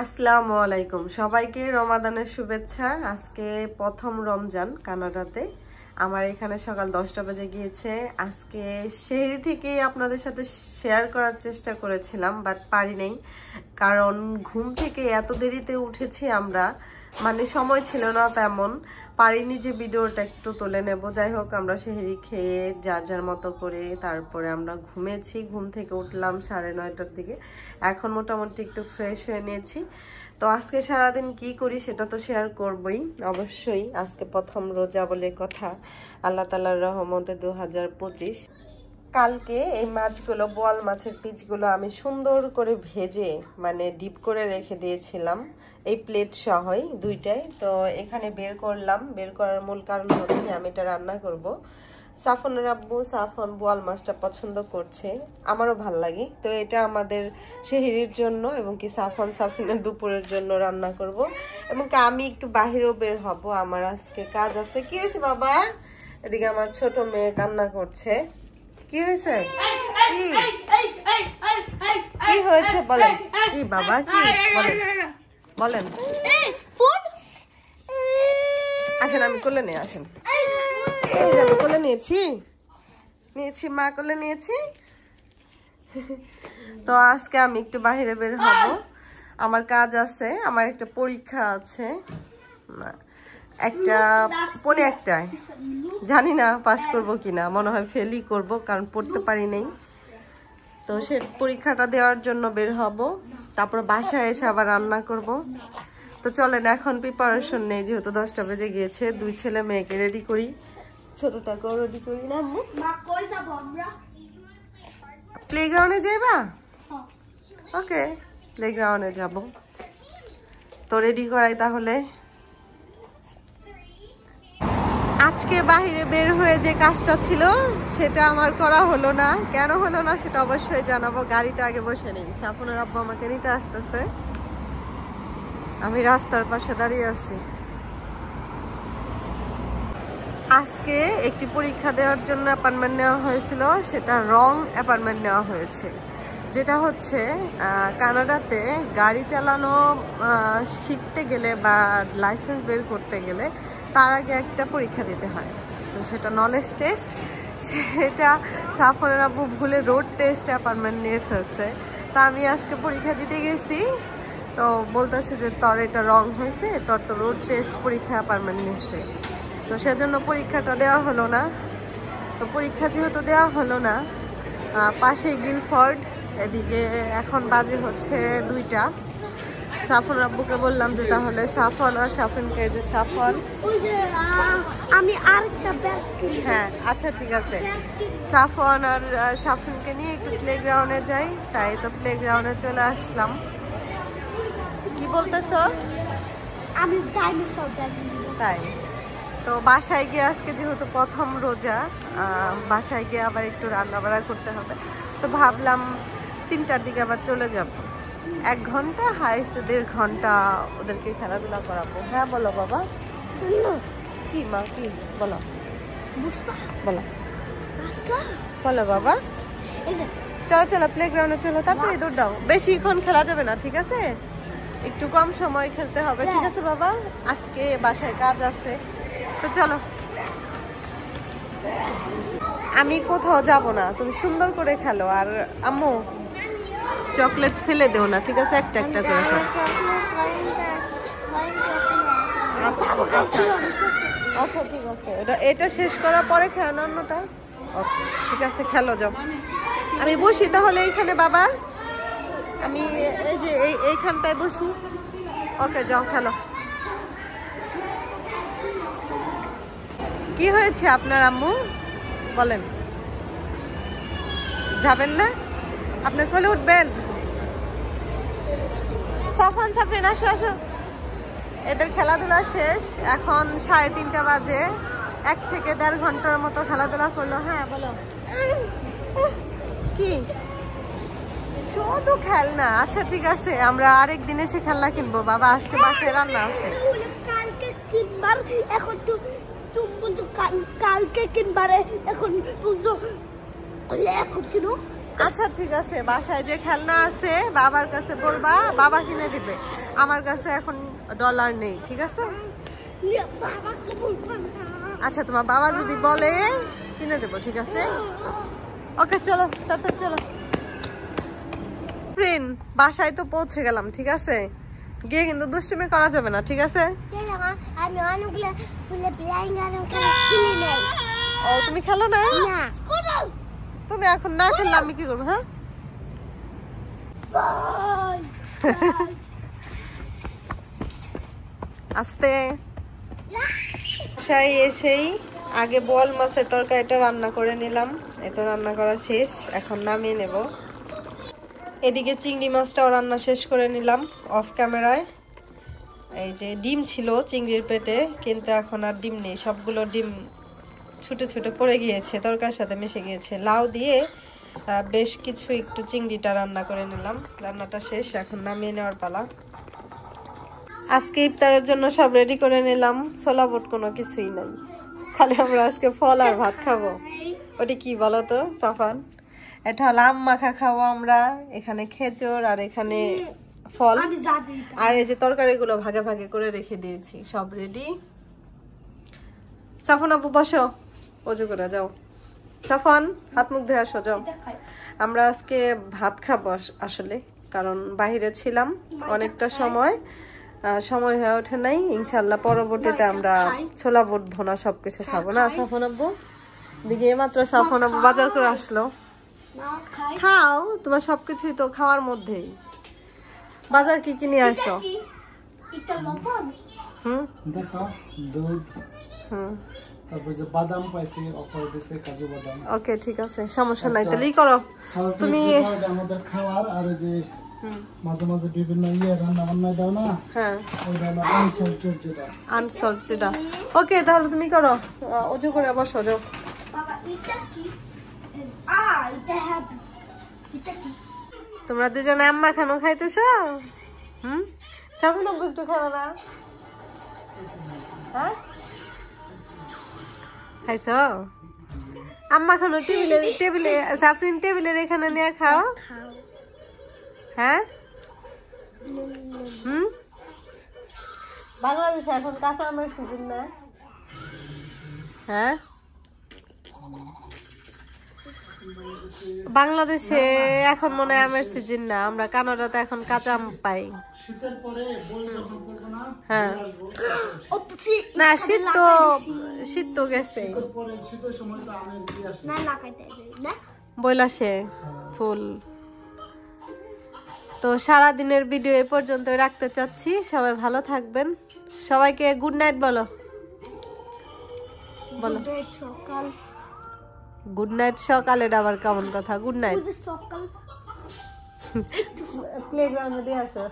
আসসালামু আলাইকুম সবাইকে রমাদানের শুভেচ্ছা। আজকে প্রথম রমজান কানাডাতে। আমার এখানে সকাল 10টা বাজে গিয়েছে। আজকে সেহরি থেকে আপনাদের সাথে শেয়ার করার চেষ্টা করেছিলাম, বাট পারি নাই, কারণ ঘুম থেকে এত দেরিতে উঠেছি আমরা, মানে সময় ছিল না তেমন, পারিনি যে ভিডিওটা একটু তুলে নেব। যাই হোক, আমরা সেহরি খেয়ে যার যার মতো করে তারপরে আমরা ঘুমেছি। ঘুম থেকে উঠলাম 9:30টার দিকে। এখন মোটামুটি একটু ফ্রেশ হয়ে নিয়েছি। তো আজকে সারাদিন কি করি সেটা তো শেয়ার করবই অবশ্যই। আজকে প্রথম রোজা বলে কথা, আল্লাহ তাআলার রহমতে 2025। কালকে এই মাছগুলো, বোয়াল মাছের পিসগুলো আমি সুন্দর করে ভেজে মানে ডিপ করে রেখে দিয়েছিলাম, এই প্লেট সহই দুইটাই। তো এখানে বের করলাম। বের করার মূল কারণ হচ্ছে আমি এটা রান্না করব। সাফনের আব্বু সাফন বোয়াল মাছটা পছন্দ করছে, আমারও ভাল লাগে। তো এটা আমাদের সেহরির জন্য এবং কি সাফনের দুপুরের জন্য রান্না করব। এবং কি আমি একটু বাহিরেও বের হব, আমার আজকে কাজ আছে। কি হয়েছে বাবা? এদিকে আমার ছোট মেয়ে কান্না করছে। কি হয়েছে? কি হয়েছে বলেন। কি বাবা, কি বলেন? আসেন, আমি কোলে নিয়ে আসেন। এই যে আমি কোলে নিয়েছি, মা কোলে নিয়েছি। তো আজকে আমি একটু বাইরে বের হব, আমার কাজ আছে, আমার একটা পরীক্ষা আছে, একটা পরে একটায়। জানি না পাস করব কিনা, মনে হয় ফেলই করব, কারণ পড়তে পারি নাই। তো সে পরীক্ষাটা দেওয়ার জন্য বের হব, তারপর বাসায় এসে আবার রান্না করব। তো চলেন এখন প্রিপারেশন নেই, যেহেতু 10টা বেজে গিয়েছে। দুই ছেলে মেয়েকে রেডি করি, ছোটটাকেও রেডি করি। না প্লেগ্রাউন্ডে যাইবা? ওকে, প্লেগ্রাউন্ডে যাব। তো রেডি করাই তাহলে। আজকে বাহিরে বের হয়ে যে কাজটা ছিল সেটা আমার করা হলো না। কেন হলো না সেটা অবশ্যই জানাবো। গাড়িতে আগে বসে নেই, সাফনের আব্বু আমাকে নিতে আসতেছে, আমি রাস্তার পাশে দাঁড়িয়ে আছি। আজকে একটি পরীক্ষা দেওয়ার জন্য অ্যাপয়েন্টমেন্ট নেওয়া হয়েছিল, সেটা রং অ্যাপয়েন্টমেন্ট নেওয়া হয়েছে। যেটা হচ্ছে কানাডাতে গাড়ি চালানো শিখতে গেলে বা লাইসেন্স বের করতে গেলে তার আগে একটা পরীক্ষা দিতে হয়। তো সেটা নলেজ টেস্ট। সেটা সাফনের আব্বু ভুলে রোড টেস্ট অ্যাপয়েন্টমেন্ট নিয়ে ফেলছে। তা আমি আজকে পরীক্ষা দিতে গেছি, তো বলতেছে যে তোর এটা রং হয়েছে, তোর তো রোড টেস্ট পরীক্ষা অ্যাপয়েন্টমেন্ট নিয়েছে। তো সেজন্য পরীক্ষাটা দেওয়া হলো না। তো পরীক্ষা যেহেতু দেওয়া হলো না, পাশে গিলফোর্ড, এদিকে এখন বাজে হচ্ছে 2টা। সাফন আব্বুকে বললাম যে তাহলে সাফন আর সাফনকে, যে সাফন আমি আরেকটা ব্যাগ, হ্যাঁ আচ্ছা ঠিক আছে, সাফন আর সাফনকে নিয়ে একটু প্লেগ্রাউন্ডে যাই। তাই তো প্লেগ্রাউন্ডে চলে আসলাম। কি বলতেছো? আমি ডাইনোসর ব্যাগ। তাই তো বাসায় গিয়ে, আজকে যেহেতু প্রথম রোজা, বাসায় গিয়ে আবার একটু রান্না বাড়া করতে হবে। তো ভাবলাম 3টার দিকে আবার চলে যাব। 1 ঘন্টা হাইস্ট 1.5 ঘন্টা ওদেরকে খেলাধুলা করাবো। হ্যাঁ বলো বাবা। কি মা, কি বলো বলো বলো বাবা। চলো চলো প্লেগ্রাউন্ডে চলো, তারপরে দৌড় দাও। বেশিক্ষণ খেলা যাবে না, ঠিক আছে? একটু কম সময় খেলতে হবে, ঠিক আছে বাবা? আজকে বাসায় কাজ আছে। তো চলো, আমি কোথাও যাব না, তুমি সুন্দর করে খেলো। আর আম্মু চকলেট ফেলে দেও না, ঠিক আছে? একটা একটা করে খাও। আচ্ছা ঠিক আছে, এটা শেষ করার পরে খেলো অন্যটা। ওকে ঠিক আছে, খেলো যাও। আমি বসি তাহলে এইখানে বাবা, আমি এই যে এইখানটায় বসি। ওকে যাও খেলো। কি হয়েছে আপনার আম্মু বলেন? যাবেন না? আপনার কোলে উঠবেন? সাফন সাফরিন আসো আসো, এদের খেলাধুলা শেষ। এখন 3:30 বাজে। 1 থেকে 1.5 ঘন্টার মতো খেলাধুলা করলো। হ্যাঁ বলো। কি শুধু খেলনা? আচ্ছা ঠিক আছে, আমরা আরেক দিন এসে খেলনা কিনবো বাবা। আজকে বাসায় রান্না আছে। কালকে কিনবার, এখন তো কালকে কিনবারে, এখন কিনো। আচ্ছা ঠিক আছে, বাসায় যে খেলনা আছে বাবার কাছে বলবা, বাবা কিনে দিবে। আমার কাছে এখন ডলার নেই, ঠিক আছে? বাবাকে বলবো না। আচ্ছা তোমার বাবা যদি বলে কিনে দেবো, ঠিক আছে? ওকে চলো তাড়াতাড়ি চলো। ফ্রেন্ড বাসায় তো পৌঁছে গেলাম, ঠিক আছে? গিয়ে কিন্তু দুষ্টুমি করা যাবে না, ঠিক আছে? আমি অনেকগুলো ফুলে ব্লাইন্ড খেলি নাই। ও তুমি খেলো না? না তুমি এখন না খেললে আমি কি করবো? হ্যাঁ আস্তে বাসায় এসেই আগে বোয়াল মাছের তরকারিটা রান্না করে নিলাম। এতো রান্না করা শেষ, এখন নামিয়ে নেব। এদিকে চিংড়ি মাছটাও রান্না শেষ করে নিলাম অফ ক্যামেরায়। এই যে ডিম ছিল চিংড়ির পেটে, কিন্তু এখন আর ডিম নেই, সবগুলো ডিম ছুটে ছুটে পড়ে গিয়েছে, তরকারির সাথে মিশে গিয়েছে। লাউ দিয়ে বেশ কিছু একটু চিংড়িটা রান্না করে নিলাম। রান্নাটা শেষ, এখন নামিয়ে নেওয়ার পালা। আজকে ইফতারের জন্য সব রেডি করে নিলাম। ছোলা বুট কোনো কিছুই নাই, খালি আমরা আজকে ফল আর ভাত খাবো। ওটা কি বলো তো সাফান? এটা হলো আম মাখা খাবো আমরা। এখানে খেজুর আর এখানে ফল, আর এই যে তরকারিগুলো ভাগে ভাগে করে রেখে দিয়েছি, সব রেডি। সাফন আপু বসো, অজু করে যাও। সাফন হাত মুখ ধুয়ে আসো, যাও। আমরা আজকে ভাত খাবো আসলে, কারণ বাইরে ছিলাম অনেকটা সময় হয়ে ওঠে নাই। ইনশাল্লাহ পরবর্তীতে আমরা ছোলা বুট ভুনা সবকিছু খাবো না সাফন আব্বু? দিকে মাত্র সাফন আব্বু বাজার করে আসলো। খাও, তোমার সবকিছুই তো খাওয়ার মধ্যেই। বাজার কি কিনে আসছো? দেখো দুধ, তারপর যে বাদাম পাইছি, অফার দিছে কাজু বাদাম। ওকে ঠিক আছে, সমস্যা নাই। তাহলেই করো তুমি। আমাদের খাওয়ার আর যে মাঝে মাঝে বিভিন্ন রান্না বান্না দাও না, হ্যাঁ ওইটা হলো আনসল্টেড যেটা। আনসল্ট যেটা। ওকে তাহলে তুমি করো, অজু করে বসো, যাও। বাবা এটা কি? এটা হ্যাপি। এটা কি? তোমরা দুজনে আম্মা খানো খাইতেছো? সাফন আব্বু একটু খাও না? হ্যাঁ খাইছো? আম্মা খানো টেবিলে সাফরিন টেবিলের এখানে নিয়ে খাও। হ্যাঁ বাংলাদেশে এখন কাঁচা আমের সিজন না? হ্যাঁ বাংলাদেশে এখন মনে হয় আমের সিজন না, আমরা কানাডাতে এখন কাঁচা আম পাই। শীতের পরে বই যখন করব না, হ্যাঁ না শীত তো গেছে, শীতের পরে শীতের সময় তো আমের কি আসে না লাগাইতে না বইলাসে ফুল। তো সারাদিনের ভিডিও এ পর্যন্ত রাখতে চাচ্ছি। সবাই ভালো থাকবেন, সবাইকে গুড নাইট বলো। বলো সকাল। গুড নাইট সকাল, এটা আবার কেমন কথা? গুড নাইট সকাল প্লেগ্রাউন্ডে দিয়ে আসো।